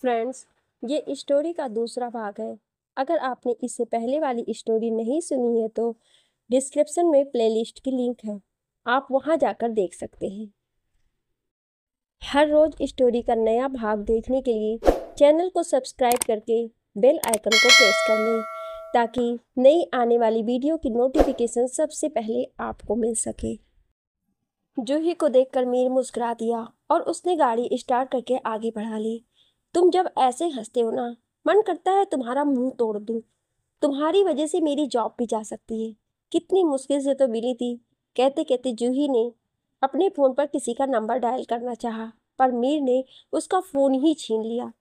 Friends, ये story का दूसरा भाग है। अगर आपने इससे पहले वाली स्टोरी नहीं सुनी है तो डिस्क्रिप्शन में प्लेलिस्ट की लिंक है, आप वहां जाकर देख सकते हैं। हर रोज स्टोरी का नया भाग देखने के लिए चैनल को सब्सक्राइब करके बेल आइकन को प्रेस कर लें ताकि नई आने वाली वीडियो की नोटिफिकेशन सबसे पहले आपको मिल सके। जूही को देखकर मीर मुस्कुरा दिया और उसने गाड़ी स्टार्ट करके आगे बढ़ा ली। तुम जब ऐसे हंसते हो ना, मन करता है तुम्हारा मुंह तोड़ दूं। तुम्हारी वजह से मेरी जॉब भी जा सकती है। कितनी मुश्किल से तो मिली थी। कहते कहते जूही ने अपने फोन पर किसी का नंबर डायल करना चाहा, पर मीर ने उसका फोन ही छीन लिया।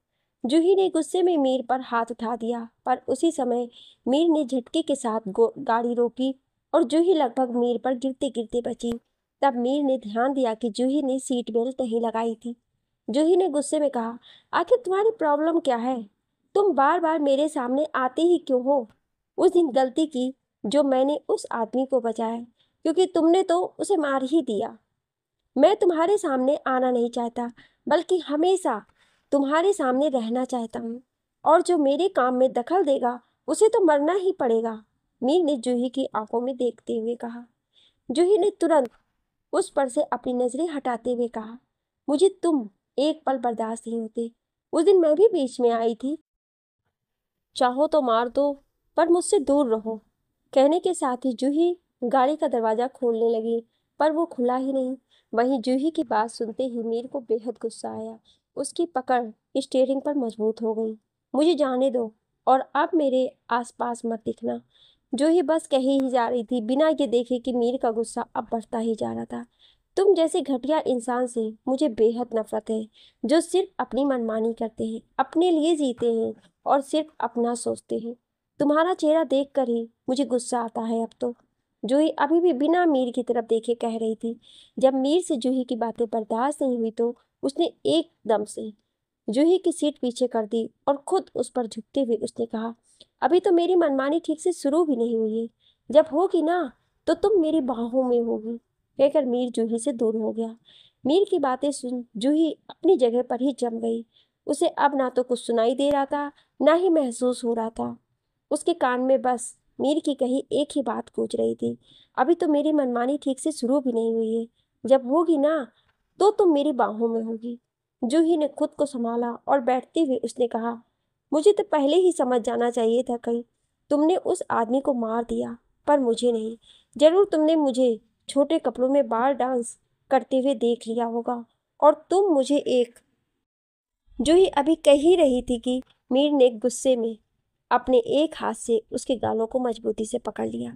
जूही ने गुस्से में मीर पर हाथ उठा दिया, पर उसी समय मीर ने झटके के साथ गाड़ी रोकी और जूही लगभग मीर पर गिरते गिरते बची। तब मीर ने ध्यान दिया कि जूही ने सीट बेल्ट नहीं लगाई थी। जूही ने गुस्से में कहा, आखिर तुम्हारी प्रॉब्लम क्या है? तुम बार बार मेरे सामने आते ही क्यों हो? उस दिन गलती की जो मैंने उस आदमी को बचाया, क्योंकि तुमने तो उसे मार ही दिया। मैं तुम्हारे सामने आना नहीं चाहता, बल्कि हमेशा तुम्हारे सामने रहना चाहता हूँ। और जो मेरे काम में दखल देगा उसे तो मरना ही पड़ेगा। मीर ने जूही की आंखों में देखते हुए कहा। जूही ने तुरंत उस पर से अपनी नजरें हटाते हुए कहा, मुझे तुम एक पल बर्दाश्त नहीं होते। उस दिन मैं भी बीच में आई थी। चाहो तो मार दो, पर मुझसे दूर रहो। कहने के साथ ही जूही गाड़ी का दरवाजा खोलने लगी, पर वो खुला ही नहीं। वहीं जूही की बात सुनते ही मीर को बेहद गुस्सा आया। उसकी पकड़ स्टीयरिंग पर मजबूत हो गई। मुझे जाने दो और अब मेरे आसपास मत दिखना। जूही बस कही ही जा रही थी, बिना ये देखे कि मीर का गुस्सा अब बढ़ता ही जा रहा था। तुम जैसे घटिया इंसान से मुझे बेहद नफरत है, जो सिर्फ अपनी मनमानी करते हैं, अपने लिए जीते हैं और सिर्फ अपना सोचते हैं। तुम्हारा चेहरा देखकर ही मुझे गुस्सा आता है अब तो। जूही अभी भी बिना मीर की तरफ देखे कह रही थी। जब मीर से जूही की बातें बर्दाश्त नहीं हुई तो उसने एकदम से जूही की सीट पीछे कर दी और खुद उस पर झुकते हुए उसने कहा, अभी तो मेरी मनमानी ठीक से शुरू भी नहीं हुई है। जब होगी ना, तो तुम मेरी बाहों में होगी। कहकर मीर जूही से दूर हो गया। मीर की बातें सुन जूही अपनी जगह पर ही जम गई। उसे अब ना तो कुछ सुनाई दे रहा था, ना ही महसूस हो रहा था। उसके कान में बस मीर की कही एक ही बात गूंज रही थी, अभी तो मेरी मनमानी ठीक से शुरू भी नहीं हुई है। जब होगी ना, तो तुम मेरी बाहों में होगी। जूही ने खुद को संभाला और बैठते हुए उसने कहा, मुझे तो पहले ही समझ जाना चाहिए था। कहीं तुमने उस आदमी को मार दिया, पर मुझे नहीं। जरूर तुमने मुझे छोटे कपड़ों में बार डांस करते हुए देख लिया होगा, और तुम मुझे एक जूही अभी कह ही रही थी कि मीर ने गुस्से में अपने एक हाथ से उसके गालों को मजबूती से पकड़ लिया।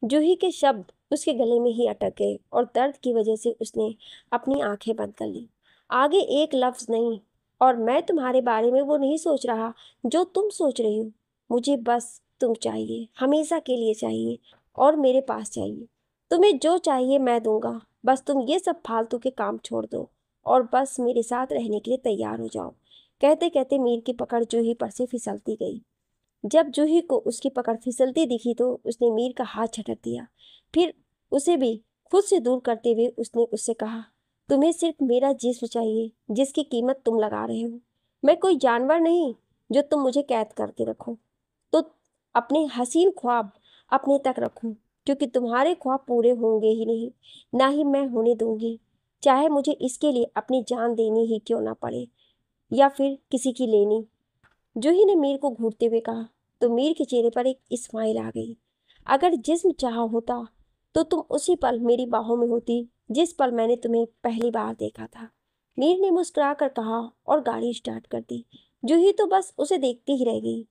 जूही के शब्द उसके गले में ही अटक गए और दर्द की वजह से उसने अपनी आंखें बंद कर ली। आगे एक लफ्ज नहीं। और मैं तुम्हारे बारे में वो नहीं सोच रहा जो तुम सोच रही हो। मुझे बस तुम चाहिए, हमेशा के लिए चाहिए, और मेरे पास चाहिए। तुम्हें जो चाहिए मैं दूंगा। बस तुम ये सब फालतू के काम छोड़ दो और बस मेरे साथ रहने के लिए तैयार हो जाओ। कहते कहते मीर की पकड़ जूही पर से फिसलती गई। जब जूही को उसकी पकड़ फिसलती दिखी तो उसने मीर का हाथ झटक दिया। फिर उसे भी खुद से दूर करते हुए उसने उससे कहा, तुम्हें सिर्फ मेरा जिस्म चाहिए, जिसकी कीमत तुम लगा रहे हो। मैं कोई जानवर नहीं जो तुम मुझे कैद करके रखो। तो अपने हसीन ख्वाब अपने तक रखो, क्योंकि तुम्हारे ख्वाब पूरे होंगे ही नहीं, ना ही मैं होने दूंगी। चाहे मुझे इसके लिए अपनी जान देनी ही क्यों ना पड़े, या फिर किसी की लेनी। जूही ने मीर को घूरते हुए कहा। तो मीर के चेहरे पर एक स्माइल आ गई। अगर जिस्म चाहा होता तो तुम उसी पल मेरी बाहों में होती, जिस पल मैंने तुम्हें पहली बार देखा था। मीर ने मुस्कुरा कर कहा और गाड़ी स्टार्ट कर दी। जूही तो बस उसे देखती ही रह गई।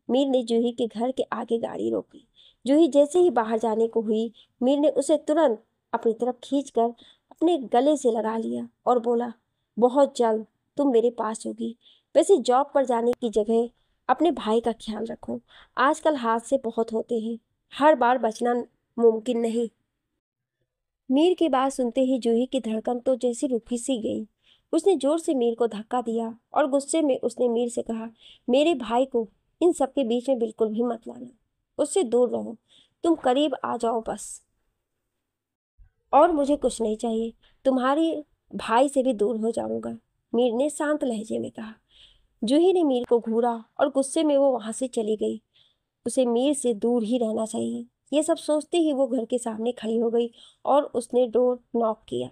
मीर ने जूही के घर के आगे गाड़ी रोकी। जूही जैसे ही बाहर जाने को हुई, मीर ने उसे तुरंत अपनी तरफ खींचकर अपने गले से लगा लिया और बोला, बहुत जल्द तुम मेरे पास होगी। वैसे जॉब पर जाने की जगह अपने भाई का ख्याल रखो। आजकल हादसे बहुत होते हैं, हर बार बचना मुमकिन नहीं। मीर की बात सुनते ही जूही की धड़कन तो जैसी रुकी सी गई। उसने जोर से मीर को धक्का दिया और गुस्से में उसने मीर से कहा, मेरे भाई को इन सब के बीच में बिल्कुल भी मत लाना। उससे दूर रहो। तुम करीब आ जाओ बस, और मुझे कुछ नहीं चाहिए। तुम्हारे भाई से भी दूर हो जाऊंगा। मीर ने शांत लहजे में कहा। जूही ने मीर को घूरा और गुस्से में वो वहां से चली गई। उसे मीर से दूर ही रहना चाहिए, ये सब सोचते ही वो घर के सामने खड़ी हो गई और उसने डोर नॉक किया।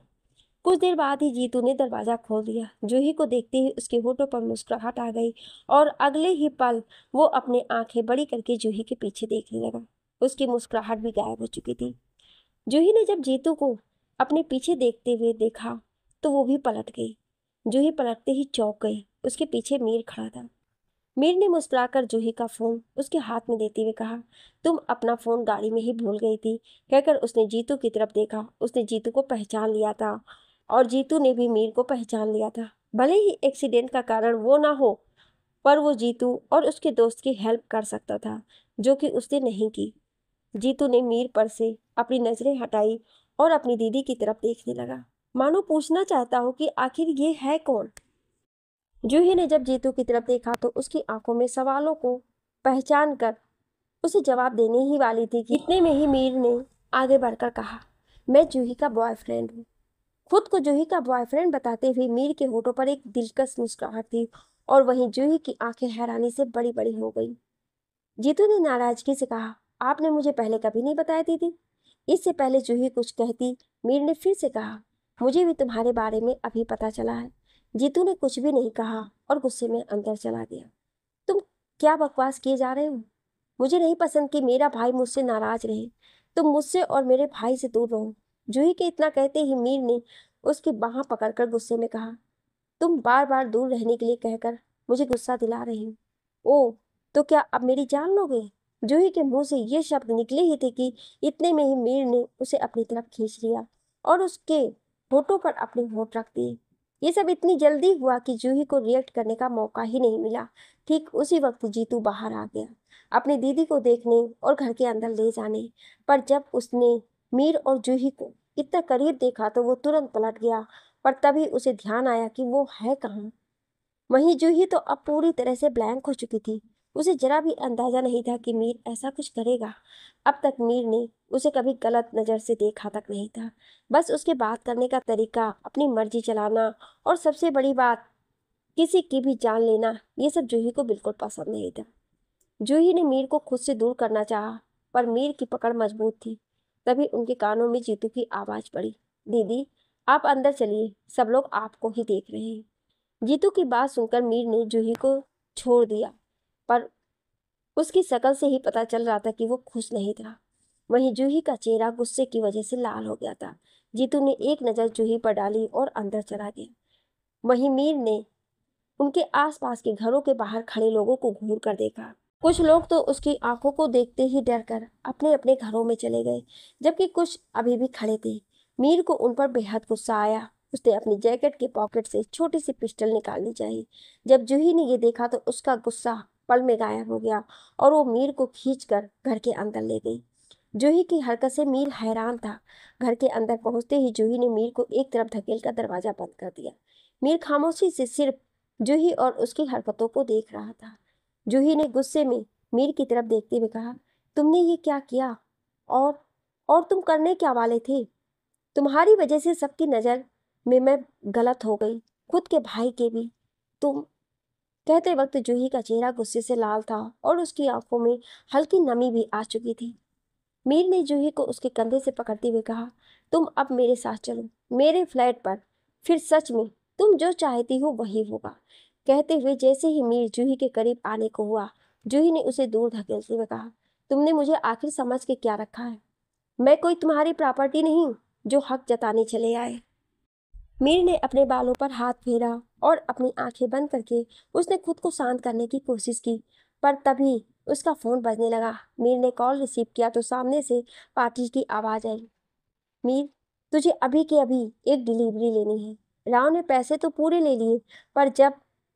कुछ देर बाद ही जीतू ने दरवाजा खोल दिया। जूही को देखते ही उसके होठों पर मुस्कुराहट आ गई और अगले ही पल वो अपने आंखें बड़ी करके जूही के पीछे देखने लगा। उसकी मुस्कुराहट भी गायब हो चुकी थी। जूही ने जब जीतू को अपने पीछे देखते हुए देखा तो वो भी पलट गई। जूही पलटते ही चौंक गई। उसके पीछे मीर खड़ा था। मीर ने मुस्कुराकर जूही का फोन उसके हाथ में देते हुए कहा, तुम अपना फोन गाड़ी में ही भूल गई थी। कहकर उसने जीतू की तरफ देखा। उसने जीतू को पहचान लिया था और जीतू ने भी मीर को पहचान लिया था। भले ही एक्सीडेंट का कारण वो ना हो, पर वो जीतू और उसके दोस्त की हेल्प कर सकता था, जो कि उसने नहीं की। जीतू ने मीर पर से अपनी नजरें हटाई और अपनी दीदी की तरफ देखने लगा, मानो पूछना चाहता हो कि आखिर ये है कौन। जूही ने जब जीतू की तरफ देखा तो उसकी आंखों में सवालों को पहचान कर उसे जवाब देने ही वाली थी कि इतने में ही मीर ने आगे बढ़कर कहा, मैं जूही का बॉयफ्रेंड हूँ। खुद को जूही का बॉयफ्रेंड बताते हुए मीर के होठों पर एक दिलकश मुस्कुराहट थी और वहीं जूही की आंखें हैरानी से बड़ी बड़ी हो गई। जीतू ने नाराजगी से कहा, आपने मुझे पहले कभी नहीं बताया दीदी। इससे पहले जूही कुछ कहती, मीर ने फिर से कहा, मुझे भी तुम्हारे बारे में अभी पता चला है। जीतू ने कुछ भी नहीं कहा और गुस्से में अंदर चला गया। तुम क्या बकवास किए जा रहे हो? मुझे नहीं पसंद कि मेरा भाई मुझसे नाराज रहे। तुम मुझसे और मेरे भाई से दूर रहो। जूही के इतना कहते ही मीर ने उसकी बाह पकड़कर गुस्से में कहा, तुम बार बार दूर रहने के लिए कहकर मुझे गुस्सा दिला रही हो। ओ, तो क्या अब मेरी जान लोगे? जूही के मुंह से ये शब्द निकले ही थे कि इतने में ही मीर ने उसे अपनी तरफ खींच लिया और उसके होठों पर अपने होठ रख दिए। ये सब इतनी जल्दी हुआ कि जूही को रिएक्ट करने का मौका ही नहीं मिला। ठीक उसी वक्त जीतू बाहर आ गया, अपनी दीदी को देखने और घर के अंदर ले जाने। पर जब उसने मीर और जूही को इतना करीब देखा तो वो तुरंत पलट गया। पर तभी उसे ध्यान आया कि वो है कहाँ। वहीं जूही तो अब पूरी तरह से ब्लैंक हो चुकी थी। उसे जरा भी अंदाजा नहीं था कि मीर ऐसा कुछ करेगा। अब तक मीर ने उसे कभी गलत नजर से देखा तक नहीं था। बस उसके बात करने का तरीका, अपनी मर्जी चलाना और सबसे बड़ी बात, किसी की भी जान लेना, ये सब जूही को बिल्कुल पसंद नहीं था। जूही ने मीर को खुद से दूर करना चाहा, पर मीर की पकड़ मजबूत थी। तभी उनके कानों में जीतू की आवाज पड़ी, दीदी आप अंदर चलिए, सब लोग आपको ही देख रहे हैं। जीतू की बात सुनकर मीर ने जूही को छोड़ दिया, पर उसकी शक्ल से ही पता चल रहा था कि वो खुश नहीं था। वहीं जूही का चेहरा गुस्से की वजह से लाल हो गया था। जीतू ने एक नज़र जूही पर डाली और अंदर चला गया। वहीं मीर ने उनके आसपास के घरों के बाहर खड़े लोगों को घूर कर देखा। कुछ लोग तो उसकी आंखों को देखते ही डरकर अपने अपने घरों में चले गए, जबकि कुछ अभी भी खड़े थे। मीर को उन पर बेहद गुस्सा आया। उसने अपनी जैकेट के पॉकेट से छोटी सी पिस्टल निकालनी चाहिए। जब जूही ने ये देखा तो उसका गुस्सा पल में गायब हो गया और वो मीर को खींचकर घर के अंदर ले गई। जूही की हरकत से मीर हैरान था। घर के अंदर पहुंचते ही जूही ने मीर को एक तरफ धकेल कर दरवाजा बंद कर दिया। मीर खामोशी से सिर्फ जूही और उसकी हरकतों को देख रहा था। जूही ने गुस्से में मीर की तरफ देखते हुए कहा, तुमने ये क्या किया? और और तुम करने क्या वाले थे? तुम्हारी वजह से सबकी नज़र में मैं गलत हो गई, खुद के भाई के भी। तुम कहते वक्त जूही का चेहरा गुस्से से लाल था और उसकी आंखों में हल्की नमी भी आ चुकी थी। मीर ने जूही को उसके कंधे से पकड़ते हुए कहा, तुम अब मेरे साथ चलो, मेरे फ्लैट पर। फिर सच में तुम जो चाहती हो वही होगा। कहते हुए जैसे ही मीर जूही के करीब आने को हुआ, जूही ने उसे दूर धकेलते हुए कहा, तुमने मुझे आखिर समझ के क्या रखा है? मैं कोई तुम्हारी प्रॉपर्टी नहीं जो हक जताने चले आए। मीर ने अपने बालों पर हाथ फेरा और अपनी आंखें बंद करके उसने खुद को शांत करने की कोशिश की, पर तभी उसका फोन बजने लगा। मीर ने कॉल रिसीव किया तो सामने से पाटिल की आवाज आई, मीर तुझे अभी के अभी एक डिलीवरी लेनी है। राव ने पैसे तो पूरे ले लिए, पर जब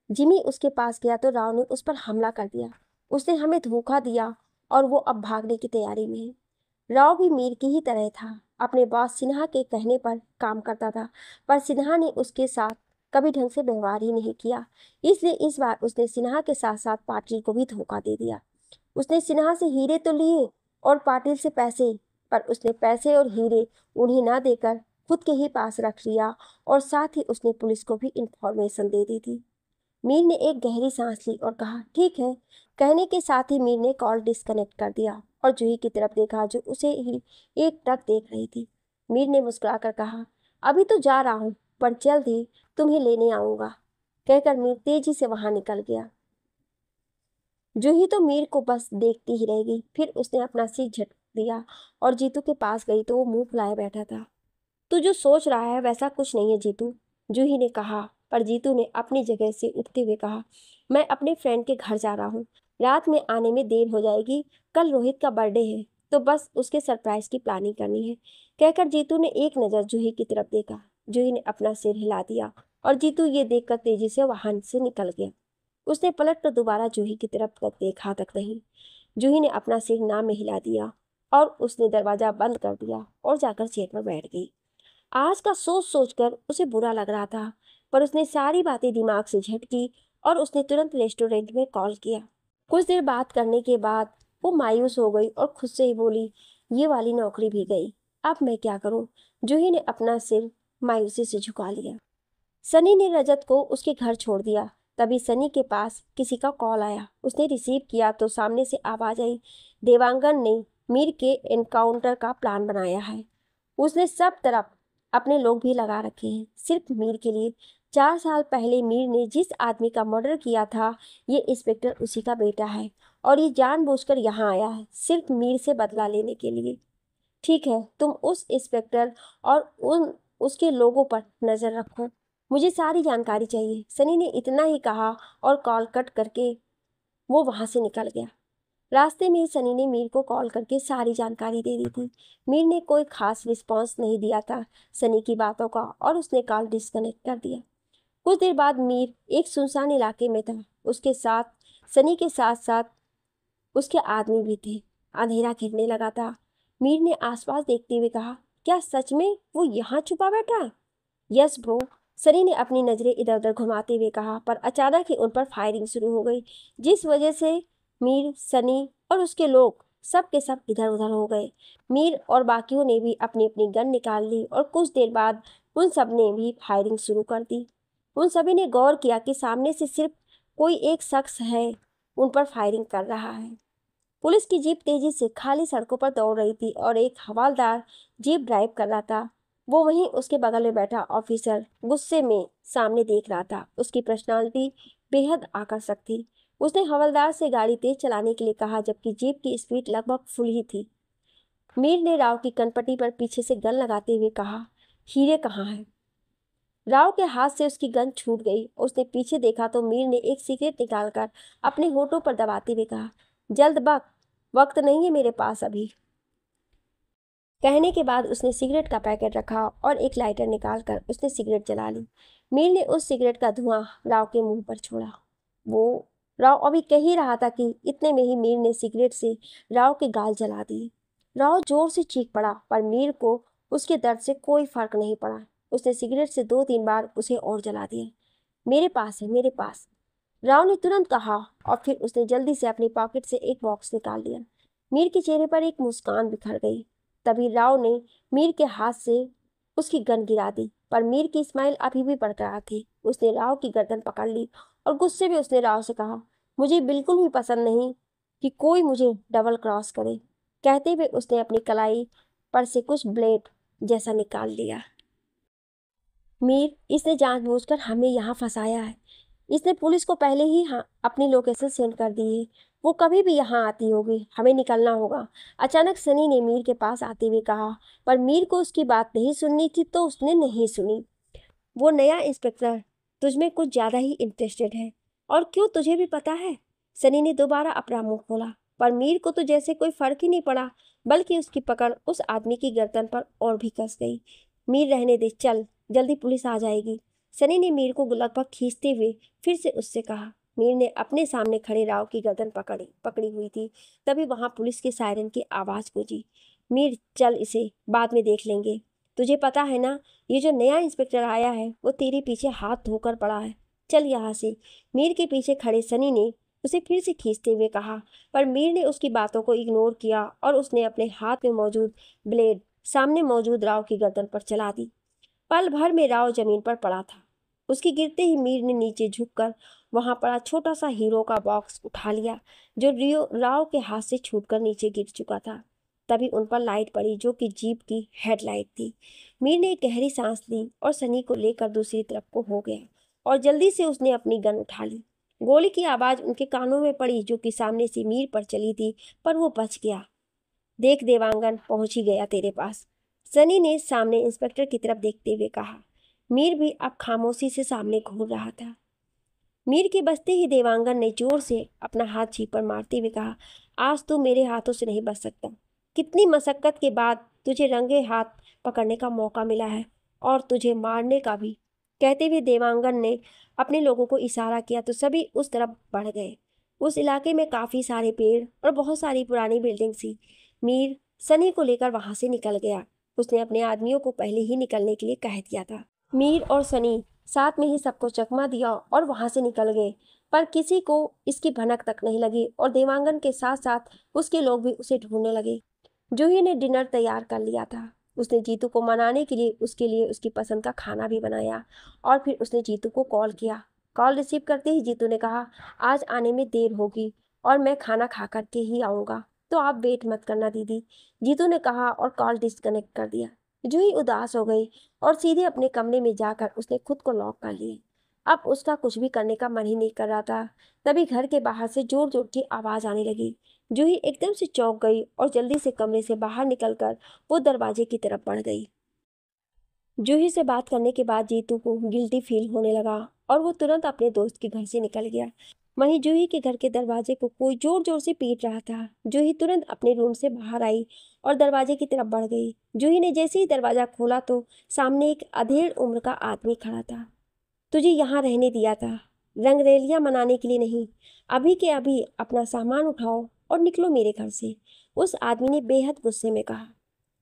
जिमी उसके पास गया तो राव ने उस पर हमला कर दिया। उसने हमें धोखा दिया और वो अब भागने की तैयारी में है। राव भी मीर की ही तरह था, अपने बॉस सिन्हा के कहने पर काम करता था, पर सिन्हा ने उसके साथ कभी ढंग से व्यवहार ही नहीं किया। इसलिए इस बार उसने सिन्हा के साथ साथ पाटिल को भी धोखा दे दिया। उसने सिन्हा से हीरे तो लिए और पाटिल से पैसे, पर उसने पैसे और हीरे उन्हें ना देकर खुद के ही पास रख लिया और साथ ही उसने पुलिस को भी इंफॉर्मेशन दे दी थी। मीर ने एक गहरी सांस ली और कहा, ठीक है। कहने के साथ ही मीर ने कॉल डिस्कनेक्ट कर दिया और जूही की तरफ देखा जो उसे ही एक टक देख रही थी। मीर ने मुस्कुराकर कहा, अभी तो जा रहा हूँ, पर जल्द ही तुम्हें लेने आऊँगा। कहकर मीर तेजी से वहाँ निकल गया। जूही तो मीर को बस देखती ही रह गई। फिर उसने अपना सिर झटक दिया और जीतू के पास गई तो वो मुंह फुलाए बैठा था। तू जो सोच रहा है वैसा कुछ नहीं है जीतू, जूही ने कहा। पर जीतू ने अपनी जगह से उठते हुए कहा, मैं अपने फ्रेंड के घर जा रहा हूँ, रात में आने में देर हो जाएगी। कल रोहित का बर्थडे है तो बस उसके सरप्राइज की प्लानिंग करनी है। कहकर जीतू ने एक नज़र जूही की तरफ देखा। जूही ने अपना सिर हिला दिया और जीतू ये देखकर तेजी से वहां से निकल गया। उसने पलट कर दोबारा जूही की तरफ तक देखा तक नहीं। जूही ने अपना सिर ना में हिला दिया और उसने दरवाजा बंद कर दिया और जाकर चेयर पर बैठ गई। आज का सोच सोचकर उसे बुरा लग रहा था, पर उसने सारी बातें दिमाग से झटकी और उसने तुरंत रेस्टोरेंट में कॉल किया। कुछ देर बात करने के बाद वो मायूस हो गई और खुद से ही बोली, ये वाली नौकरी भी गई, अब मैं क्या करूं। जूही ने अपना सिर मायूसी से झुका लिया। सनी ने रजत को उसके घर छोड़ दिया। तभी सनी के पास किसी का कॉल आया। उसने रिसीव किया तो सामने से आवाज आई, देवांगन ने मीर के एनकाउंटर का प्लान बनाया है। उसने सब तरफ अपने लोग भी लगा रखे हैं सिर्फ मीर के लिए। 4 साल पहले मीर ने जिस आदमी का मर्डर किया था, ये इंस्पेक्टर उसी का बेटा है और ये जानबूझकर यहाँ आया है सिर्फ मीर से बदला लेने के लिए। ठीक है, तुम उस इंस्पेक्टर और उसके लोगों पर नजर रखो, मुझे सारी जानकारी चाहिए। सनी ने इतना ही कहा और कॉल कट करके वो वहां से निकल गया। रास्ते में ही सनी ने मीर को कॉल करके सारी जानकारी दे दी थी। मीर ने कोई खास रिस्पॉन्स नहीं दिया था सनी की बातों का और उसने कॉल डिस्कनेक्ट कर दिया। कुछ देर बाद मीर एक सुनसान इलाके में था। उसके साथ सनी के साथ साथ उसके आदमी भी थे। अंधेरा घिरने लगा था। मीर ने आसपास देखते हुए कहा, क्या सच में वो यहाँ छुपा बैठा है? यस ब्रो, सनी ने अपनी नजरें इधर उधर घुमाते हुए कहा। पर अचानक ही उन पर फायरिंग शुरू हो गई, जिस वजह से मीर, सनी और उसके लोग सब के सब इधर उधर हो गए। मीर और बाकियों ने भी अपनी अपनी गन निकाल ली और कुछ देर बाद उन सब ने भी फायरिंग शुरू कर दी। उन सभी ने गौर किया कि सामने से सिर्फ कोई एक शख्स है उन पर फायरिंग कर रहा है। पुलिस की जीप तेजी से खाली सड़कों पर दौड़ रही थी और एक हवालदार जीप ड्राइव कर रहा था। वो वहीं उसके बगल में बैठा ऑफिसर गुस्से में सामने देख रहा था। उसकी पर्सनालिटी बेहद आकर्षक थी। उसने हवलदार से गाड़ी तेज चलाने के लिए कहा, जबकि जीप की स्पीड लगभग फुल ही थी। मीर ने राव की कनपट्टी पर पीछे से गन लगाते हुए कहा, हीरे कहाँ है? राव के हाथ से उसकी गन छूट गई। उसने पीछे देखा तो मीर ने एक सिगरेट निकालकर अपने होठों पर दबाते हुए कहा, जल्द बक, वक्त नहीं है मेरे पास अभी। कहने के बाद उसने सिगरेट का पैकेट रखा और एक लाइटर निकालकर उसने सिगरेट जला ली। मीर ने उस सिगरेट का धुआं राव के मुंह पर छोड़ा। वो राव अभी कह ही रहा था कि इतने में ही मीर ने सिगरेट से राव के गाल जला दिए। राव जोर से चीख पड़ा, पर मीर को उसके दर्द से कोई फर्क नहीं पड़ा। उसने सिगरेट से 2-3 बार उसे और जला दिया। मेरे पास है, मेरे पास, राव ने तुरंत कहा और फिर उसने जल्दी से अपनी पॉकेट से एक बॉक्स निकाल लिया। मीर के चेहरे पर एक मुस्कान बिखर गई। तभी राव ने मीर के हाथ से उसकी गन गिरा दी, पर मीर की स्माइल अभी भी बरकरार थी। उसने राव की गर्दन पकड़ ली और गुस्से में उसने राव से कहा, मुझे बिल्कुल भी पसंद नहीं कि कोई मुझे डबल क्रॉस करे। कहते हुए उसने अपनी कलाई पर से कुछ ब्लेड जैसा निकाल लिया। मीर, इसने जानबूझकर हमें यहाँ फंसाया है। इसने पुलिस को पहले ही अपनी लोकेशन सेंड कर दी है। वो कभी भी यहाँ आती होगी, हमें निकलना होगा। अचानक सनी ने मीर के पास आते हुए कहा, पर मीर को उसकी बात नहीं सुननी थी तो उसने नहीं सुनी। वो नया इंस्पेक्टर तुझ में कुछ ज़्यादा ही इंटरेस्टेड है। और क्यों, तुझे भी पता है? सनी ने दोबारा अपना मुंह खोला, पर मीर को तो जैसे कोई फर्क ही नहीं पड़ा, बल्कि उसकी पकड़ उस आदमी की गर्दन पर और भी कस गई। मीर, रहने दे, चल, जल्दी पुलिस आ जाएगी। सनी ने मीर को लगभग खींचते हुए फिर से उससे कहा। मीर ने अपने सामने खड़े राव की गर्दन पकड़ी हुई थी। तभी वहां पुलिस के सायरन की आवाज़ गूंजी। मीर, चल, इसे बाद में देख लेंगे। तुझे पता है ना, ये जो नया इंस्पेक्टर आया है वो तेरे पीछे हाथ धोकर पड़ा है। चल यहाँ से। मीर के पीछे खड़े सनी ने उसे फिर से खींचते हुए कहा, पर मीर ने उसकी बातों को इग्नोर किया और उसने अपने हाथ में मौजूद ब्लेड सामने मौजूद राव की गर्दन पर चला दी। पल भर में राव जमीन पर पड़ा था। उसके गिरते ही मीर ने नीचे झुककर वहां पड़ा छोटा सा हीरो का बॉक्स उठा लिया, जो रियो राव के हाथ से छूटकर नीचे गिर चुका था। तभी उन पर लाइट पड़ी, जो कि जीप की हेडलाइट थी। मीर ने एक गहरी सांस ली और सनी को लेकर दूसरी तरफ को हो गया और जल्दी से उसने अपनी गन उठा ली। गोली की आवाज उनके कानों में पड़ी, जो कि सामने से मीर पर चली थी, पर वो बच गया। देख देवांगन, पहुंच ही गया तेरे पास, सनी ने सामने इंस्पेक्टर की तरफ देखते हुए कहा। मीर भी अब खामोशी से सामने घूर रहा था। मीर के बचते ही देवांगन ने जोर से अपना हाथ जीप पर मारते हुए कहा, आज तू मेरे हाथों से नहीं बच सकता। कितनी मशक्कत के बाद तुझे रंगे हाथ पकड़ने का मौका मिला है, और तुझे मारने का भी। कहते हुए देवांगन ने अपने लोगों को इशारा किया तो सभी उस तरफ बढ़ गए। उस इलाके में काफी सारे पेड़ और बहुत सारी पुरानी बिल्डिंग थी। मीर सनी को लेकर वहां से निकल गया। उसने अपने आदमियों को पहले ही निकलने के लिए कह दिया था। मीर और सनी साथ में ही सबको चकमा दिया और वहां से निकल गए, पर किसी को इसकी भनक तक नहीं लगी और देवांगन के साथ साथ उसके लोग भी उसे ढूंढने लगे। जूही ने डिनर तैयार कर लिया था। उसने जीतू को मनाने के लिए उसके लिए उसकी पसंद का खाना भी बनाया और फिर उसने जीतू को कॉल किया। कॉल रिसीव करते ही जीतू ने कहा, आज आने में देर होगी और मैं खाना खा करके ही आऊँगा, तो आप वेट मत करना दीदी, जीतू ने कहा और कॉल डिस्कनेक्ट कर दिया। जूही उदास हो गई और सीधे अपने कमरे में जाकर उसने खुद को लॉक कर लिया। अब उसका कुछ भी करने का मन ही नहीं कर रहा था। तभी घर के बाहर से जोर जोर की आवाज आने लगी। जूही एकदम से चौंक गई और जल्दी से कमरे से बाहर निकलकर वो दरवाजे की तरफ बढ़ गई। जूही से बात करने के बाद जीतू को गिल्टी फील होने लगा और वो तुरंत अपने दोस्त के घर से निकल गया। वहीं जूही के घर के दरवाजे को कोई जोर जोर से पीट रहा था। जूही तुरंत अपने रूम से बाहर आई और दरवाजे की तरफ बढ़ गई। जूही ने जैसे ही दरवाजा खोला तो सामने एक अधेड़ उम्र का आदमी खड़ा था। तुझे यहाँ रहने दिया था, रंगरेलियां मनाने के लिए नहीं। अभी के अभी अपना सामान उठाओ और निकलो मेरे घर से, उस आदमी ने बेहद गुस्से में कहा।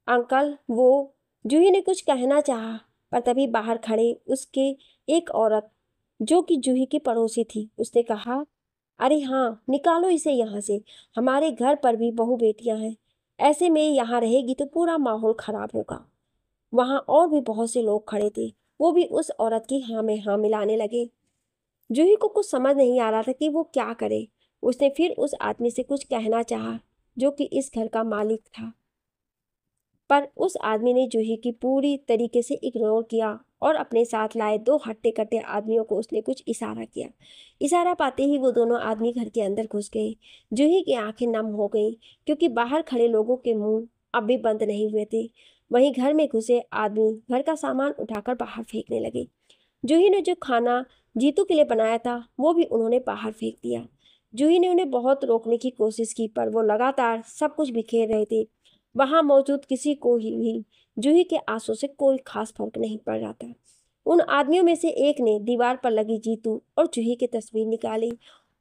अंकल वो, जूही ने कुछ कहना चाहा, पर तभी बाहर खड़े उसके एक औरत, जो कि जूही की पड़ोसी थी, उसने कहा, अरे हाँ, निकालो इसे यहाँ से, हमारे घर पर भी बहू बेटियां हैं, ऐसे में यहाँ रहेगी तो पूरा माहौल खराब होगा। वहां और भी बहुत से लोग खड़े थे, वो भी उस औरत की हाँ में हाँ मिलाने लगे। जूही को कुछ समझ नहीं आ रहा था कि वो क्या करे। उसने फिर उस आदमी से कुछ कहना चाहा, जो कि इस घर का मालिक था, पर उस आदमी ने जूही की पूरी तरीके से इग्नोर किया और अपने साथ लाए दो हट्टे कट्टे आदमियों को उसने कुछ इशारा किया। इशारा पाते ही वो दोनों आदमी घर के अंदर घुस गए। जूही की आंखें नम हो गई, क्योंकि बाहर खड़े लोगों के मुंह अब भी बंद नहीं हुए थे। वहीं घर में घुसे आदमी घर का सामान उठाकर बाहर फेंकने लगे। जूही ने जो खाना जीतू के लिए बनाया था वो भी उन्होंने बाहर फेंक दिया। जूही ने उन्हें बहुत रोकने की कोशिश की, पर वो लगातार सब कुछ बिखेर रहे थे। वहां मौजूद किसी को ही भी जूही के आंसू से कोई खास फर्क नहीं पड़ रहा था। उन आदमियों में से एक ने दीवार पर लगी जीतू और जूही की तस्वीर निकाली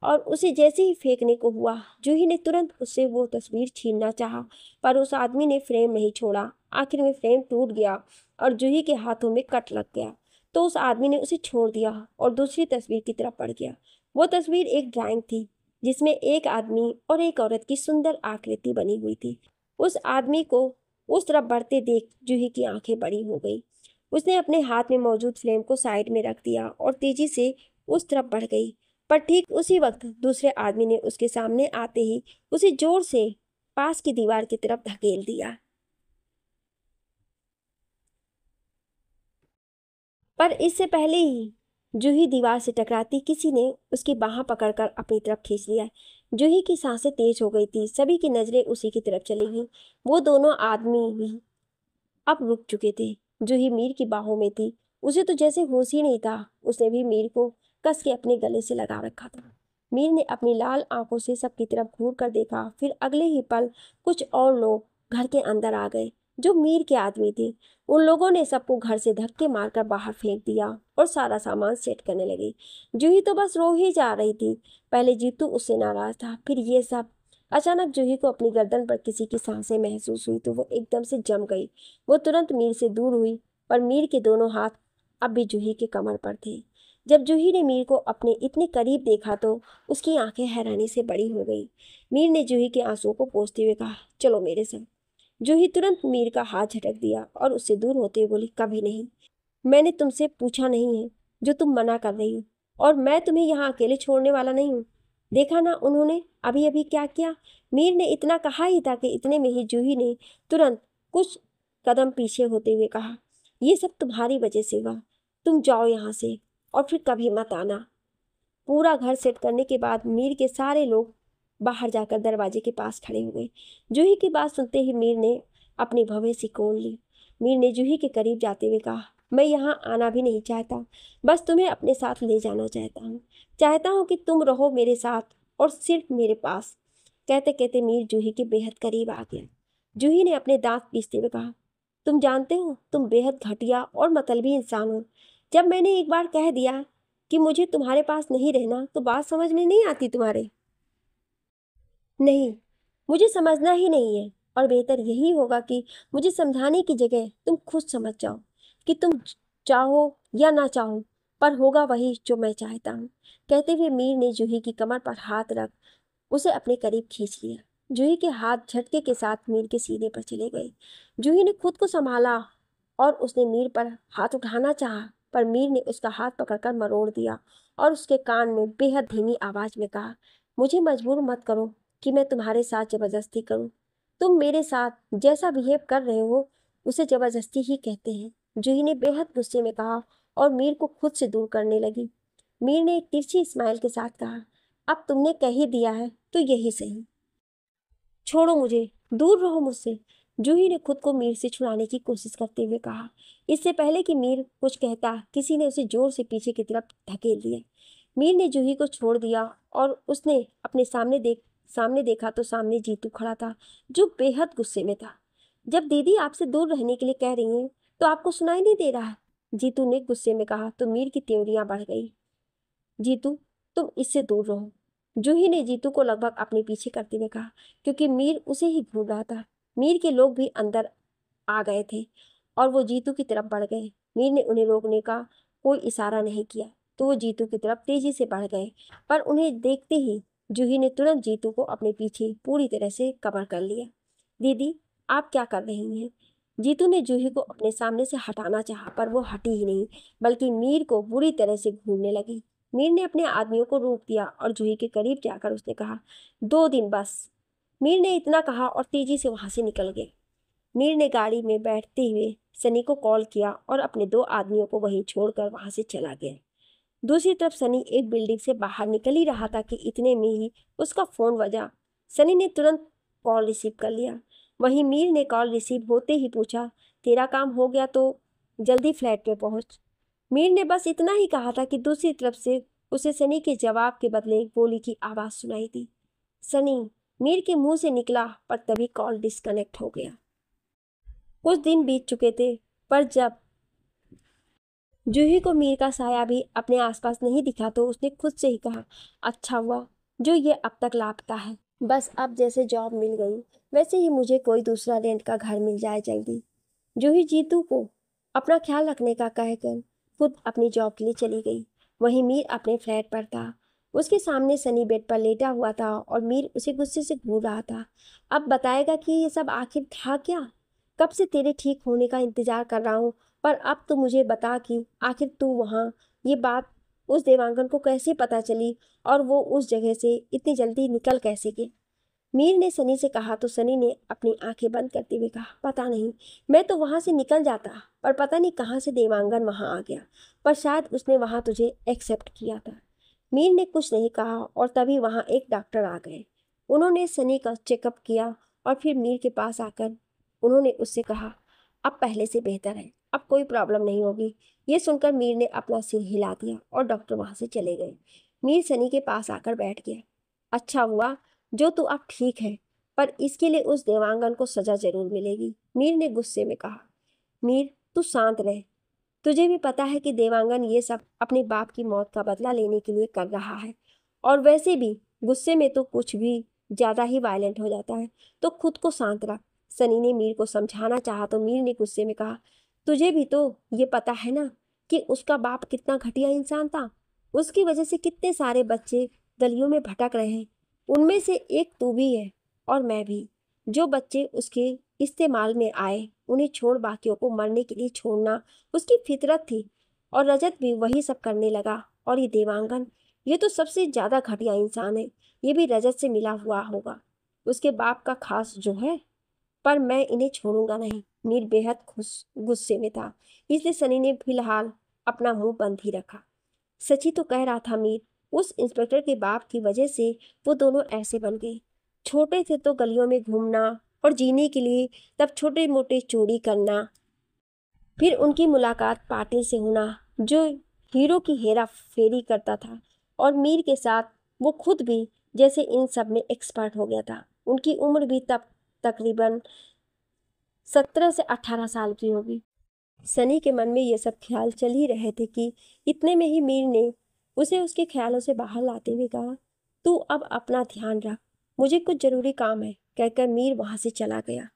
और उसे जैसे ही फेंकने को हुआ, जूही ने तुरंत उससे वो तस्वीर छीनना चाहा, पर उस आदमी ने फ्रेम नहीं छोड़ा। आखिर में फ्रेम टूट गया और जूही के हाथों में कट लग गया, तो उस आदमी ने उसे छोड़ दिया और दूसरी तस्वीर की तरफ बढ़ गया। वो तस्वीर एक ड्राइंग थी, जिसमें एक आदमी और एक औरत की सुंदर आकृति बनी हुई थी। उस आदमी को उस तरफ बढ़ते देख जूही की आंखें बड़ी हो गई। उसने अपने हाथ में मौजूद फ्लेम को साइड में रख दिया और तेजी से उस तरफ बढ़ गई, पर ठीक उसी वक्त दूसरे आदमी ने उसके सामने आते ही उसे जोर से पास की दीवार की तरफ धकेल दिया। पर इससे पहले ही जूही दीवार से टकराती किसी ने उसकी बाह पकड़कर अपनी तरफ खींच लिया। जूही की सांसें तेज हो गई थी, सभी की नजरें उसी की तरफ चली गई। वो दोनों आदमी भी अब रुक चुके थे। जूही मीर की बाहों में थी, उसे तो जैसे होश ही नहीं था। उसने भी मीर को कस के अपने गले से लगा रखा था। मीर ने अपनी लाल आंखों से सबकी तरफ घूर कर देखा, फिर अगले ही पल कुछ और लोग घर के अंदर आ गए, जो मीर के आदमी थे। उन लोगों ने सबको घर से धक्के मारकर बाहर फेंक दिया और सारा सामान सेट करने लगे। जूही तो बस रो ही जा रही थी। पहले जीतू उससे नाराज था, फिर ये सब। अचानक जूही को अपनी गर्दन पर किसी की सांसें महसूस हुई तो वो एकदम से जम गई। वो तुरंत मीर से दूर हुई, पर मीर के दोनों हाथ अब भी जूही के कमर पर थे। जब जूही ने मीर को अपने इतने करीब देखा तो उसकी आंखें हैरानी से बड़ी हो गई। मीर ने जूही के आंसुओं को पोंछते हुए कहा, चलो मेरे साथ। जूही तुरंत मीर का हाथ झटक दिया और उससे दूर होते हुए बोली, कभी नहीं, मैंने तुमसे पूछा नहीं है, जो तुम मना कर रही हो, और मैं तुम्हें यहाँ अकेले छोड़ने वाला नहीं हूँ। देखा ना उन्होंने अभी अभी क्या किया। मीर ने इतना कहा ही था कि इतने में ही जूही ने तुरंत कुछ कदम पीछे होते हुए कहा, ये सब तुम्हारी वजह से हुआ, तुम जाओ यहाँ से और फिर कभी मत आना। पूरा घर सेट करने के बाद मीर के सारे लोग बाहर जाकर दरवाजे के पास खड़े हुए। जूही की बात सुनते ही मीर ने अपनी भवें सिकोड़ ली। मीर ने जूही के करीब जाते हुए कहा, मैं यहाँ आना भी नहीं चाहता, बस तुम्हें अपने साथ ले जाना चाहता हूँ कि तुम रहो मेरे साथ और सिर्फ मेरे पास। कहते कहते मीर जूही के बेहद करीब आ गया। जूही ने अपने दांत पीसते हुए कहा, तुम जानते हो तुम बेहद घटिया और मतलबी इंसान हो। जब मैंने एक बार कह दिया कि मुझे तुम्हारे पास नहीं रहना तो बात समझ में नहीं आती तुम्हारे। नहीं, मुझे समझना ही नहीं है, और बेहतर यही होगा कि मुझे समझाने की जगह तुम खुद समझ जाओ कि तुम चाहो या ना चाहो, पर होगा वही जो मैं चाहता हूँ। कहते हुए मीर ने जूही की कमर पर हाथ रख उसे अपने करीब खींच लिया। जूही के हाथ झटके के साथ मीर के सीने पर चले गए। जूही ने खुद को संभाला और उसने मीर पर हाथ उठाना चाहा, पर मीर ने उसका हाथ पकड़कर मरोड़ दिया और उसके कान में बेहद धीमी आवाज में कहा, मुझे मजबूर मत करो कि मैं तुम्हारे साथ जबरदस्ती करूं। तुम मेरे साथ जैसा बिहेव कर रहे हो उसे जबरदस्ती ही कहते हैं। जूही ने बेहद गुस्से में कहा और मीर को खुद से दूर करने लगी। मीर ने एक तिरछी स्माइल के साथ कहा, अब तुमने कह ही दिया है तो यही सही, छोड़ो मुझे, दूर रहो मुझसे। जूही ने खुद को मीर से छुड़ाने की कोशिश करते हुए कहा। इससे पहले कि मीर कुछ कहता, किसी ने उसे जोर से पीछे की तरफ धकेल दिया। मीर ने जूही को छोड़ दिया और उसने अपने सामने देखा तो सामने जीतू खड़ा था, जो बेहद गुस्से में था। जब दीदी आपसे दूर रहने के लिए कह रही हैं तो आपको सुनाई नहीं दे रहा है, जीतू ने गुस्से में कहा तो मीर की त्योरियां बढ़ गई। जीतू, तुम इससे दूर रहो, जूही ने जीतू को लगभग अपने पीछे करते हुए कहा, क्योंकि मीर उसे ही घूर रहा था। मीर के लोग भी अंदर आ गए थे और वो जीतू की तरफ बढ़ गए। मीर ने उन्हें रोकने का कोई इशारा नहीं किया तो वो जीतू की तरफ तेजी से बढ़ गए, पर उन्हें देखते ही जूही ने तुरंत जीतू को अपने पीछे पूरी तरह से कवर कर लिया। दीदी, आप क्या कर रही हैं? जीतू ने जूही को अपने सामने से हटाना चाहा, पर वो हटी ही नहीं, बल्कि मीर को बुरी तरह से घूरने लगी। मीर ने अपने आदमियों को रोक दिया और जूही के करीब जाकर उसने कहा, 2 दिन बस। मीर ने इतना कहा और तेजी से वहां से निकल गए। मीर ने गाड़ी में बैठते हुए सनी को कॉल किया और अपने 2 आदमियों को वहीं छोड़कर वहां से चला गया। दूसरी तरफ सनी एक बिल्डिंग से बाहर निकल ही रहा था कि इतने में ही उसका फोन बजा। सनी ने तुरंत कॉल रिसीव कर लिया। वहीं मीर ने कॉल रिसीव होते ही पूछा, तेरा काम हो गया तो जल्दी फ्लैट पे पहुंच। मीर ने बस इतना ही कहा था कि दूसरी तरफ से उसे सनी के जवाब के बदले गोली की आवाज सुनाई दी। सनी, मीर के मुंह से निकला, पर तभी कॉल डिस्कनेक्ट हो गया। कुछ दिन बीत चुके थे, पर जब जूही को मीर का साया भी अपने आसपास नहीं दिखा तो उसने खुद से ही कहा, अच्छा हुआ जो ये अब तक लापता है। बस अब जैसे जॉब मिल गई वैसे ही मुझे कोई दूसरा रेंट का घर मिल जाए जल्दी। जूही जीतू को अपना ख्याल रखने का कहकर खुद अपनी जॉब के लिए चली गई। वहीं मीर अपने फ्लैट पर था। उसके सामने सनी बेड पर लेटा हुआ था और मीर उसे गुस्से से घूर रहा था। अब बताएगा कि ये सब आखिर था क्या? कब से तेरे ठीक होने का इंतजार कर रहा हूँ, पर अब तो मुझे बता कि आखिर तू वहाँ, ये बात उस देवांगन को कैसे पता चली और वो उस जगह से इतनी जल्दी निकल कैसे गए? मीर ने सनी से कहा तो सनी ने अपनी आंखें बंद करते हुए कहा, पता नहीं, मैं तो वहां से निकल जाता, पर पता नहीं कहाँ से देवांगन वहां आ गया, पर शायद उसने वहां तुझे एक्सेप्ट किया था। मीर ने कुछ नहीं कहा और तभी वहां एक डॉक्टर आ गए। उन्होंने सनी का चेकअप किया और फिर मीर के पास आकर उन्होंने उससे कहा, अब पहले से बेहतर है, अब कोई प्रॉब्लम नहीं होगी। ये सुनकर मीर ने अपना सिर हिला दिया और डॉक्टर वहां से चले गए। मीर सनी के पास आकर बैठ गया। अच्छा हुआ जो तू अब ठीक है, पर इसके लिए उस देवांगन को सजा जरूर मिलेगी, मीर ने गुस्से में कहा। मीर, तू शांत रह, तुझे भी पता है कि देवांगन ये सब अपने बाप की मौत का बदला लेने के लिए कर रहा है, और वैसे भी गुस्से में तो कुछ भी ज्यादा ही वायलेंट हो जाता है, तो खुद को शांत रख। सनी ने मीर को समझाना चाहा तो मीर ने गुस्से में कहा, तुझे भी तो ये पता है ना कि उसका बाप कितना घटिया इंसान था। उसकी वजह से कितने सारे बच्चे गलियों में भटक रहे हैं, उनमें से एक तू भी है और मैं भी। जो बच्चे उसके इस्तेमाल में आए उन्हें छोड़ बाकियों को मरने के लिए छोड़ना उसकी फितरत थी, और रजत भी वही सब करने लगा। और ये देवांगन, ये तो सबसे ज्यादा घटिया इंसान है। ये भी रजत से मिला हुआ होगा, उसके बाप का खास जो है। पर मैं इन्हें छोड़ूंगा नहीं। मीर बेहद खुश गुस्से में था, इसलिए सनी ने फिलहाल अपना मुंह बंद ही रखा। सची तो कह रहा था मीर, उस इंस्पेक्टर के बाप की वजह से वो दोनों ऐसे बन गए। छोटे थे तो गलियों में घूमना और जीने के लिए तब छोटे मोटे चोरी करना, फिर उनकी मुलाकात पाटिल से होना जो हीरो की हेरा फेरी करता था, और मीर के साथ वो खुद भी जैसे इन सब में एक्सपर्ट हो गया था। उनकी उम्र भी तब तकरीबन 17 से 18 साल की होगी। सनी के मन में ये सब ख्याल चल ही रहे थे कि इतने में ही मीर ने उसे उसके ख्यालों से बाहर लाते हुए कहा, तू अब अपना ध्यान रख, मुझे कुछ जरूरी काम है, कहकर मीर वहां से चला गया।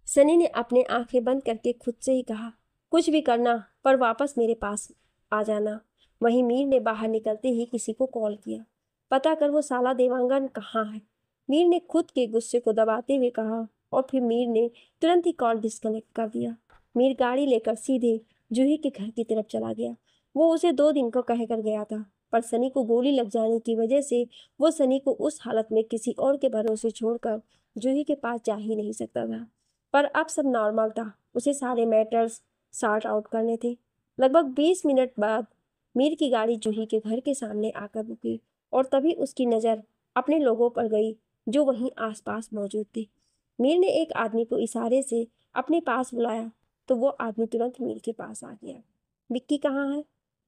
सनी ने अपने आंखें बंद करके खुद से ही कहा, कुछ भी करना पर वापस मेरे पास आ जाना। वहीं मीर ने बाहर निकलते ही किसी को कॉल किया, पता कर वो साला देवांगन कहाँ है। मीर ने खुद के गुस्से को दबाते हुए कहा, और फिर मीर ने तुरंत ही कॉल डिस्कनेक्ट कर दिया। मीर गाड़ी लेकर सीधे जूही के घर की तरफ चला गया। वो उसे 2 दिन को कह कर गया था, पर सनी को गोली लग जाने की वजह से वो सनी को उस हालत में किसी और के भरोसे छोड़कर जूही के पास जा ही नहीं सकता था। पर अब सब नॉर्मल था, उसे सारे मैटर्स सॉर्ट आउट करने थे। लगभग 20 मिनट बाद मीर की गाड़ी जूही के घर के सामने आकर रुकी, और तभी उसकी नज़र अपने लोगों पर गई जो वहीं आसपास मौजूद थे। मीर ने एक आदमी को इशारे से अपने पास बुलाया तो वो आदमी तुरंत मीर के पास आ गया। विक्की कहाँ है?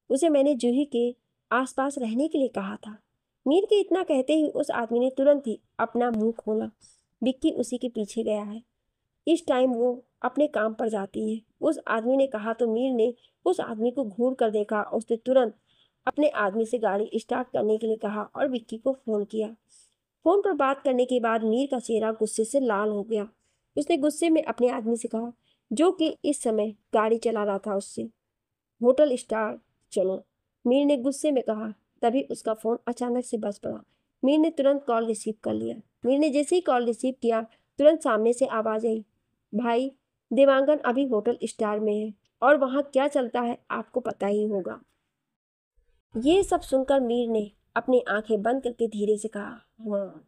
उसे मैंने जूही के आसपास रहने के लिए कहा था। मीर के इतना कहते ही उस आदमी ने तुरंत ही अपना मुंह खोला। विक्की उसी के पीछे गया है, इस टाइम वो अपने काम पर जाती है, उस आदमी ने कहा। तो मीर ने उस आदमी को घूर कर देखा, उसने तुरंत अपने आदमी से गाड़ी स्टार्ट करने के लिए कहा और विक्की को फोन किया। फोन पर बात करने के बाद मीर का चेहरा गुस्से से लाल हो गया। उसने गुस्से में अपने आदमी से कहा, जो कि इस समय गाड़ी चला रहा था, उससे, होटल स्टार चलो। मीर ने गुस्से में कहा। तभी उसका फोन अचानक से बज पड़ा। मीर ने तुरंत कॉल रिसीव कर लिया। मीर ने जैसे ही कॉल रिसीव किया, तुरंत सामने से आवाज आई, भाई देवांगन अभी होटल स्टार में है और वहाँ क्या चलता है आपको पता ही होगा। ये सब सुनकर मीर ने अपनी आंखें बंद करके धीरे से कहा, हाँ।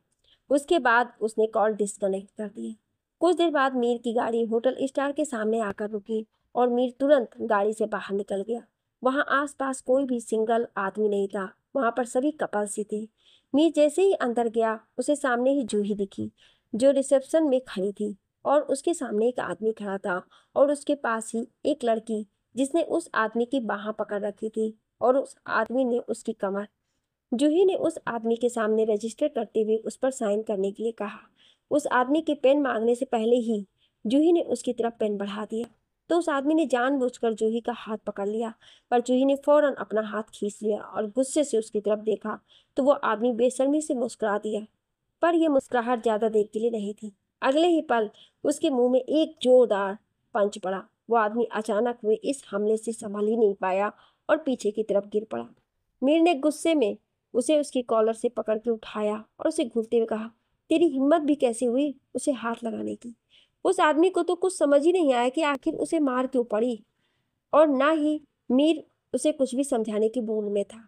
उसके बाद उसने कॉल डिस्कनेक्ट कर दी। कुछ देर बाद मीर की गाड़ी होटल स्टार के सामने आकर रुकी और मीर तुरंत गाड़ी से बाहर निकल गया। वहां आसपास कोई भी सिंगल आदमी नहीं था, वहां पर सभी कपल्स ही थे। मीर जैसे ही अंदर गया, उसे सामने ही जूही दिखी जो रिसेप्शन में खड़ी थी, और उसके सामने एक आदमी खड़ा था और उसके पास ही एक लड़की जिसने उस आदमी की बाह पकड़ रखी थी, और उस आदमी ने उसकी कमर। जूही ने उस आदमी के सामने रजिस्टर करते हुए उस पर साइन करने के लिए कहा। उस आदमी के पेन मांगने से पहले ही जूही ने उसकी तरफ पेन बढ़ा दिया, तो उस आदमी ने जानबूझकर जूही का हाथ पकड़ लिया। पर जूही ने फौरन अपना हाथ खींच लिया और गुस्से से उसकी तरफ देखा तो वो आदमी बेशर्मी से मुस्कुरा दिया। पर यह मुस्कुराहट ज्यादा देर के लिए नहीं थी। अगले ही पल उसके मुंह में एक जोरदार पंच पड़ा। वो आदमी अचानक हुए इस हमले से संभल ही नहीं पाया और पीछे की तरफ गिर पड़ा। मीर ने गुस्से में उसे उसकी कॉलर से पकड़ के उठाया और उसे घूरते हुए कहा, तेरी हिम्मत भी कैसे हुई उसे हाथ लगाने की? उस आदमी को तो कुछ समझ ही नहीं आया कि आखिर उसे मार क्यों पड़ी, और ना ही मीर उसे कुछ भी समझाने की भूल में था।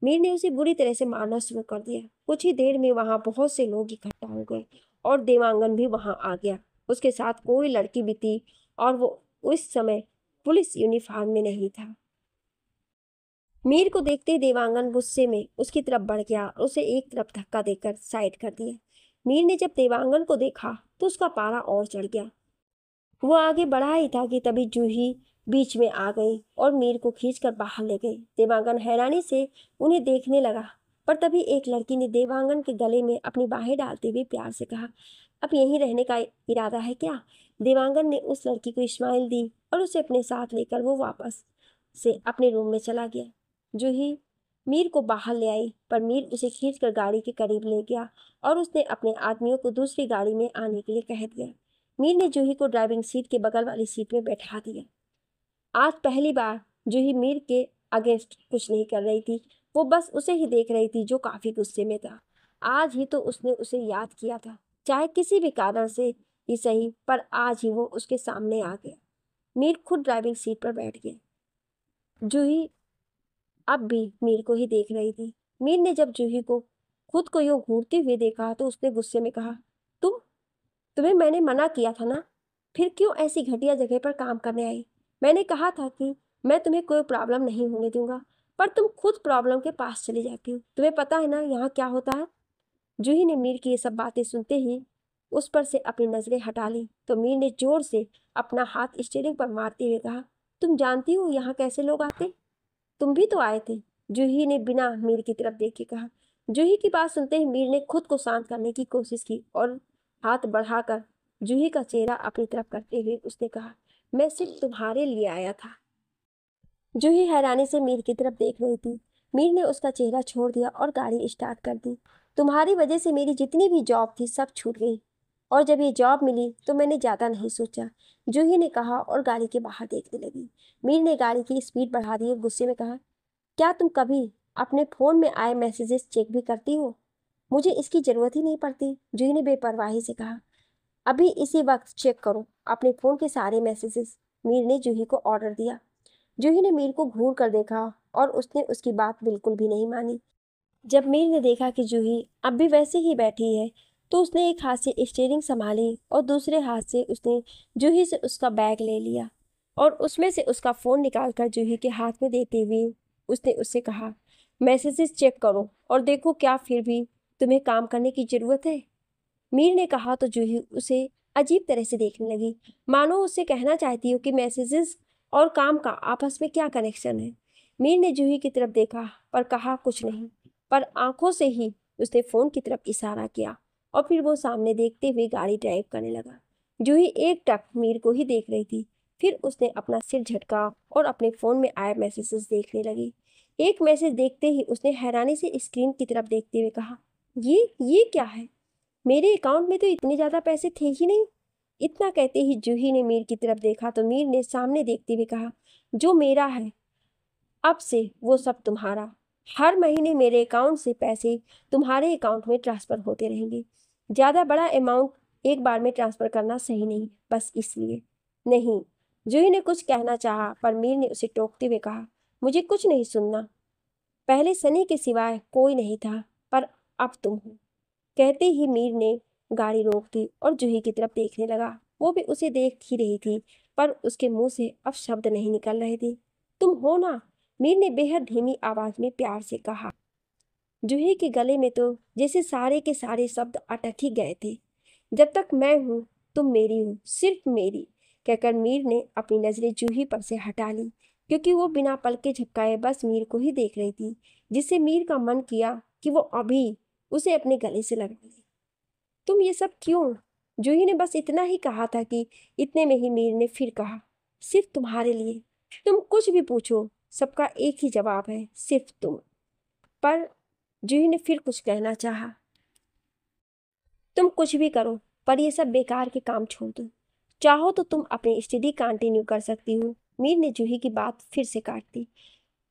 मीर ने उसे बुरी तरह से मारना शुरू कर दिया। कुछ ही देर में वहां बहुत से लोग इकट्ठा हो गए और देवांगन भी वहां आ गया। उसके साथ कोई लड़की भी थी और वो उस समय पुलिस यूनिफॉर्म में नहीं था। मीर को देखते ही देवांगन गुस्से में उसकी तरफ बढ़ गया और उसे एक तरफ धक्का देकर साइड कर दिया। मीर ने जब देवांगन को देखा तो उसका पारा और चढ़ गया। वो आगे बढ़ा ही था कि तभी जूही बीच में आ गई और मीर को खींचकर बाहर ले गई। देवांगन हैरानी से उन्हें देखने लगा, पर तभी एक लड़की ने देवांगन के गले में अपनी बाहें डालते हुए प्यार से कहा, अब यहीं रहने का इरादा है क्या? देवांगन ने उस लड़की को स्माइल दी और उसे अपने साथ लेकर वो वापस से अपने रूम में चला गया। जूही मीर को बाहर ले आई, पर मीर उसे खींचकर गाड़ी के करीब ले गया और उसने अपने आदमियों को दूसरी गाड़ी में आने के लिए कह दिया। मीर ने जूही को ड्राइविंग सीट के बगल वाली सीट में बैठा दिया। आज पहली बार जूही मीर के अगेंस्ट कुछ नहीं कर रही थी, वो बस उसे ही देख रही थी जो काफी गुस्से में था। आज ही तो उसने उसे याद किया था, चाहे किसी भी कारण से ही सही, पर आज ही वो उसके सामने आ गया। मीर खुद ड्राइविंग सीट पर बैठ गया। जूही अब भी मीर को ही देख रही थी। मीर ने जब जूही को खुद को यूं घूरते हुए देखा तो उसने गुस्से में कहा, तुम्हें मैंने मना किया था ना, फिर क्यों ऐसी घटिया जगह पर काम करने आई? मैंने कहा था कि मैं तुम्हें कोई प्रॉब्लम नहीं होने दूंगा, पर तुम खुद प्रॉब्लम के पास चली जाती हो। तुम्हें पता है ना यहाँ क्या होता है? जूही ने मीर की ये सब बातें सुनते ही उस पर से अपनी नजरें हटा ली तो मीर ने जोर से अपना हाथ स्टीयरिंग पर मारते हुए कहा, तुम जानती हो यहाँ कैसे लोग आते? तुम भी तो आए थे। जूही ने बिना मीर की तरफ देखे कहा। जूही की बात सुनते ही मीर ने खुद को शांत करने की कोशिश की और हाथ बढ़ाकर जूही का चेहरा अपनी तरफ करते हुए उसने कहा, मैं सिर्फ तुम्हारे लिए आया था। जूही हैरानी से मीर की तरफ देख रही थी। मीर ने उसका चेहरा छोड़ दिया और गाड़ी स्टार्ट कर दी। तुम्हारी वजह से मेरी जितनी भी जॉब थी सब छूट गई, और जब ये जॉब मिली तो मैंने ज़्यादा नहीं सोचा, जूही ने कहा और गाड़ी के बाहर देखने लगी। मीर ने गाड़ी की स्पीड बढ़ा दी और गुस्से में कहा, क्या तुम कभी अपने फ़ोन में आए मैसेजेस चेक भी करती हो? मुझे इसकी ज़रूरत ही नहीं पड़ती, जूही ने बेपरवाही से कहा। अभी इसी वक्त चेक करो अपने फ़ोन के सारे मैसेजेस, मीर ने जूही को ऑर्डर दिया। जूही ने मीर को घूर कर देखा और उसने उसकी बात बिल्कुल भी नहीं मानी। जब मीर ने देखा कि जूही अब भी वैसे ही बैठी है तो उसने एक हाथ से स्टीयरिंग संभाली और दूसरे हाथ से उसने जूही से उसका बैग ले लिया और उसमें से उसका फ़ोन निकालकर जूही के हाथ में देते हुए उसने उससे कहा, मैसेजेस चेक करो और देखो क्या फिर भी तुम्हें काम करने की ज़रूरत है। मीर ने कहा तो जूही उसे अजीब तरह से देखने लगी, मानो उससे कहना चाहती हो कि मैसेजेस और काम का आपस में क्या कनेक्शन है। मीर ने जूही की तरफ देखा पर कहा कुछ नहीं, पर आंखों से ही उसने फ़ोन की तरफ इशारा किया और फिर वो सामने देखते हुए गाड़ी ड्राइव करने लगा। जूही एक टक मीर को ही देख रही थी, फिर उसने अपना सिर झटका और अपने फ़ोन में आए मैसेजेस देखने लगी। एक मैसेज देखते ही उसने हैरानी से स्क्रीन की तरफ देखते हुए कहा, ये क्या है? मेरे अकाउंट में तो इतने ज़्यादा पैसे थे ही नहीं। इतना कहते ही जूही ने मीर की तरफ देखा तो मीर ने सामने देखते हुए कहा, जो मेरा है अब से वो सब तुम्हारा। हर महीने मेरे अकाउंट से पैसे तुम्हारे अकाउंट में ट्रांसफ़र होते रहेंगे। ज़्यादा बड़ा अमाउंट एक बार में ट्रांसफ़र करना सही नहीं, बस इसलिए। नहीं, जूही ने कुछ कहना चाहा पर मीर ने उसे टोकते हुए कहा, मुझे कुछ नहीं सुनना। पहले सनी के सिवाय कोई नहीं था, पर अब तुम हो। कहते ही मीर ने गाड़ी रोक दी और जूही की तरफ देखने लगा। वो भी उसे देख ही रही थी पर उसके मुंह से अब शब्द नहीं निकल रहे थे। तुम हो ना? मीर ने बेहद धीमी आवाज में प्यार से कहा। जूही के गले में तो जैसे सारे के सारे शब्द अटक ही गए थे। जब तक मैं हूँ तुम मेरी हो, सिर्फ मेरी, कहकर मीर ने अपनी नजरें जूही पर से हटा ली क्योंकि वो बिना पलके झपकाए बस मीर को ही देख रही थी, जिससे मीर का मन किया कि वो अभी उसे अपने गले से लगा ले। तुम ये सब क्यों? जूही ने बस इतना ही कहा था कि इतने में ही मीर ने फिर कहा, सिर्फ तुम्हारे लिए। तुम कुछ भी पूछो सबका एक ही जवाब है, सिर्फ तुम। पर जूही ने फिर कुछ कहना चाहा। तुम कुछ भी करो पर ये सब बेकार के काम छोड़ दो। चाहो तो तुम अपनी स्टडी कंटिन्यू कर सकती हो। मीर ने जूही की बात फिर से काट दी।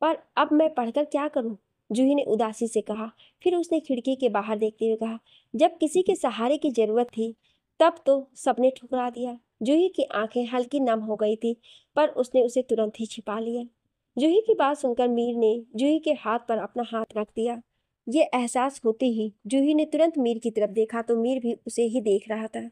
पर अब मैं पढ़कर क्या करूं? जूही ने उदासी से कहा। फिर उसने खिड़की के बाहर देखते हुए कहा, जब किसी के सहारे की जरूरत थी तब तो सबने ठुकरा दिया। जूही की आंखें हल्की नम हो गई थी पर उसने उसे तुरंत ही छिपा लिया। जूही की बात सुनकर मीर ने जूही के हाथ पर अपना हाथ रख दिया। ये एहसास होते ही जूही ने तुरंत मीर की तरफ देखा तो मीर भी उसे ही देख रहा था।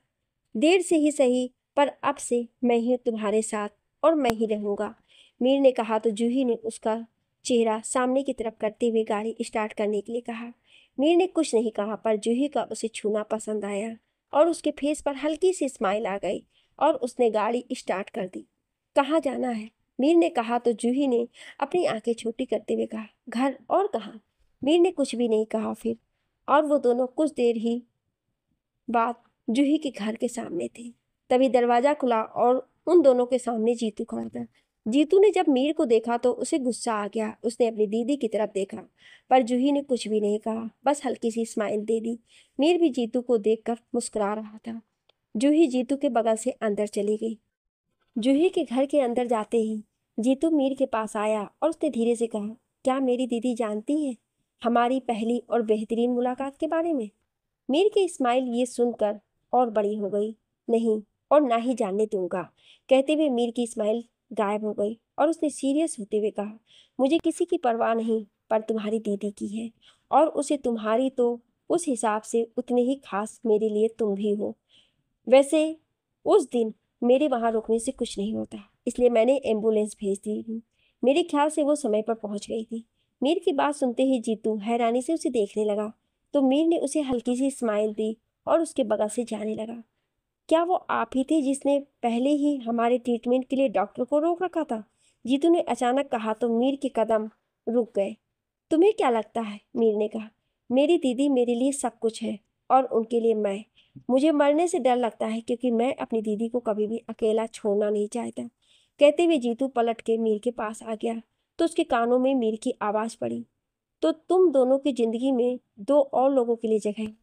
देर से ही सही पर अब से मैं ही तुम्हारे साथ और मैं ही रहूंगा, मीर ने कहा तो जूही ने उसका चेहरा सामने की तरफ करते हुए गाड़ी स्टार्ट करने के लिए कहा। मीर ने कुछ नहीं कहा पर जूही का उसे छूना पसंद आया और उसके फेस पर हल्की सी स्माइल आ गई और उसने गाड़ी स्टार्ट कर दी। कहाँ जाना है? मीर ने कहा तो जूही ने अपनी आंखें छोटी करते हुए कहा, घर। और कहाँ? मीर ने कुछ भी नहीं कहा फिर, और वो दोनों कुछ देर ही बाद जूही के घर के सामने थे। तभी दरवाजा खुला और उन दोनों के सामने जीतू खड़ा था। जीतू ने जब मीर को देखा तो उसे गुस्सा आ गया। उसने अपनी दीदी की तरफ देखा पर जूही ने कुछ भी नहीं कहा, बस हल्की सी स्माइल दे दी। मीर भी जीतू को देखकर मुस्कुरा रहा था। जूही जीतू के बगल से अंदर चली गई। जूही के घर के अंदर जाते ही जीतू मीर के पास आया और उसने धीरे से कहा, क्या मेरी दीदी जानती है हमारी पहली और बेहतरीन मुलाकात के बारे में? मीर की स्माइल ये सुनकर और बड़ी हो गई। नहीं, और ना ही जानने दूंगा, कहते हुए मीर की स्माइल गायब हो गई और उसने सीरियस होते हुए कहा, मुझे किसी की परवाह नहीं, पर तुम्हारी दीदी की है, और उसे तुम्हारी तो उस हिसाब से उतने ही खास मेरे लिए तुम भी हो। वैसे उस दिन मेरे वहाँ रुकने से कुछ नहीं होता, इसलिए मैंने एम्बुलेंस भेज दी। मेरे ख्याल से वो समय पर पहुंच गई थी। मीर की बात सुनते ही जीतू हैरानी से उसे देखने लगा, तो मीर ने उसे हल्की सी स्माइल दी और उसके बगल से जाने लगा। क्या वो आप ही थे जिसने पहले ही हमारे ट्रीटमेंट के लिए डॉक्टर को रोक रखा था? जीतू ने अचानक कहा तो मीर के कदम रुक गए। तुम्हें क्या लगता है? मीर ने कहा, मेरी दीदी मेरे लिए सब कुछ है, और उनके लिए मैं। मुझे मरने से डर लगता है क्योंकि मैं अपनी दीदी को कभी भी अकेला छोड़ना नहीं चाहता। कहते हुए जीतू पलट के मीर के पास आ गया तो उसके कानों में मीर की आवाज़ पड़ी, तो तुम दोनों की जिंदगी में दो और लोगों के लिए जगह है,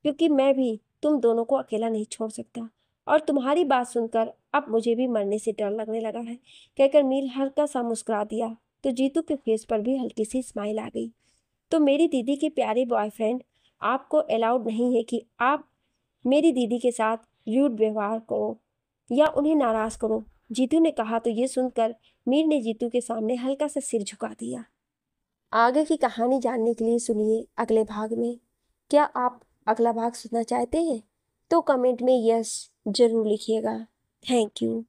क्योंकि मैं भी तुम दोनों को अकेला नहीं छोड़ सकता। और तुम्हारी बात सुनकर अब मुझे भी मरने से डर लगने लगा है। कहकर मीर हल्का सा मुस्कुरा दिया तो जीतू के फेस पर भी हल्की सी स्माइल आ गई। तो मेरी दीदी के प्यारे बॉयफ्रेंड, आपको अलाउड नहीं है कि आप मेरी दीदी के साथ रूड व्यवहार करो या उन्हें नाराज करो, जीतू ने कहा। तो ये सुनकर मीर ने जीतू के सामने हल्का सा सिर झुका दिया। आगे की कहानी जानने के लिए सुनिए अगले भाग में। क्या आप अगला भाग सुनना चाहते हैं? तो कमेंट में यस जरूर लिखिएगा। Thank you.